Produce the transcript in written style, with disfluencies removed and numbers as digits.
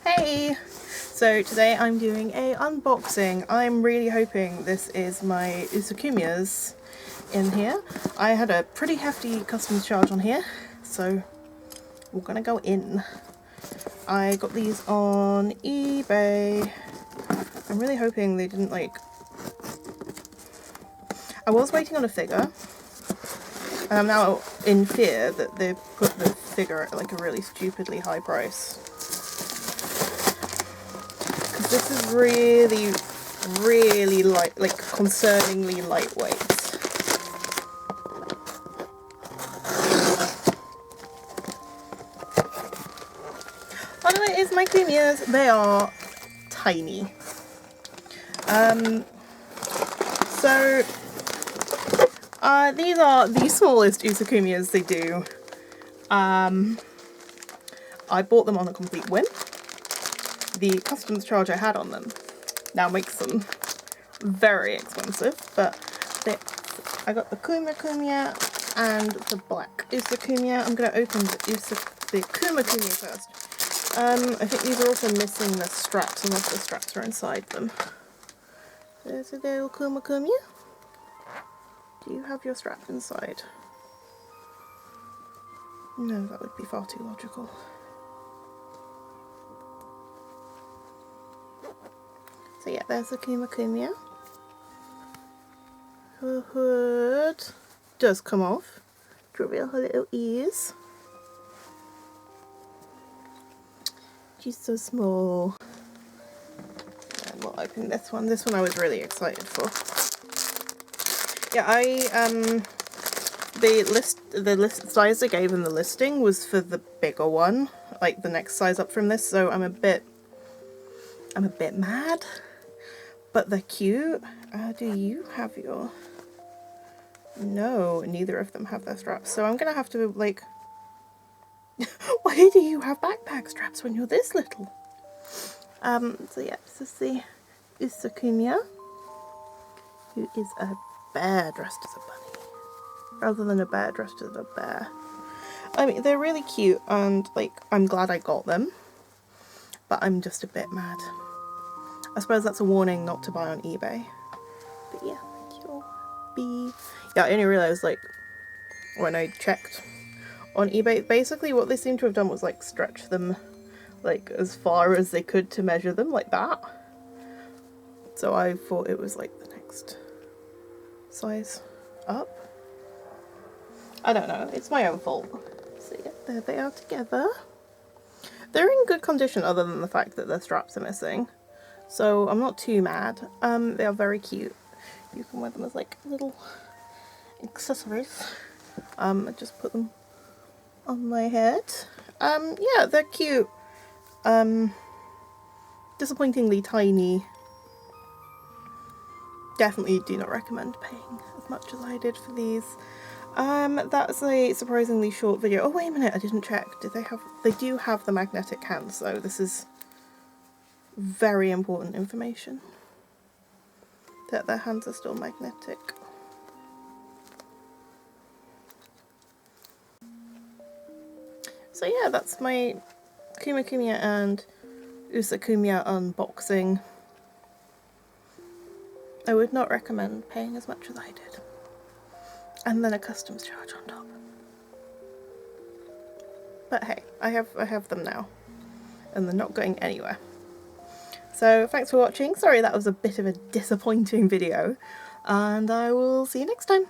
Hey! So today I'm doing a unboxing. I'm really hoping this is my Usakumyas in here. I had a pretty hefty customs charge on here, so we're gonna go in. I got these on eBay. I'm really hoping they didn't I was waiting on a figure, and I'm now in fear that they put the figure at a really stupidly high price. This is really light, concerningly lightweight. One of it is my Kumyas. They are tiny. These are the smallest Usakumyas they do. I bought them on a complete whim. The customs charge I had on them now makes them very expensive, but I got the Kumya and the black Usakumya. I'm going to open the Kumya first. I think these are also missing the straps, unless the straps are inside them. There's a little Kumya. Do you have your strap inside? No, that would be far too logical. So yeah, there's the Kumya. Her hood does come off to reveal her little ears. She's so small. And we'll open this one. This one I was really excited for. Yeah, the list size they gave in the listing was for the bigger one, like the next size up from this, so I'm a bit mad. But they're cute. Do you have your... No, neither of them have their straps. So I'm gonna have to, why do you have backpack straps when you're this little? So yeah, this is the Usakumya, who is a bear dressed as a bunny, rather than a bear dressed as a bear. I mean, they're really cute, and, I'm glad I got them, but I'm just a bit mad. I suppose that's a warning not to buy on eBay. But yeah, I only realised, when I checked on eBay, basically what they seem to have done was, stretch them, as far as they could to measure them, like that. So I thought it was, the next size up. I don't know, it's my own fault. So yeah, there they are together. They're in good condition other than the fact that their straps are missing. So I'm not too mad. They are very cute. You can wear them as little accessories. I just put them on my head. Yeah, they're cute. Disappointingly tiny. Definitely do not recommend paying as much as I did for these. That's a surprisingly short video. Oh wait a minute, I didn't check. They do have the magnetic hands, so this is very important information, that their hands are still magnetic. So yeah, that's my Kumya and Usakumya unboxing. I would not recommend paying as much as I did. And then a customs charge on top. But hey, I have them now, and they're not going anywhere. So thanks for watching. Sorry that was a bit of a disappointing video, and I will see you next time.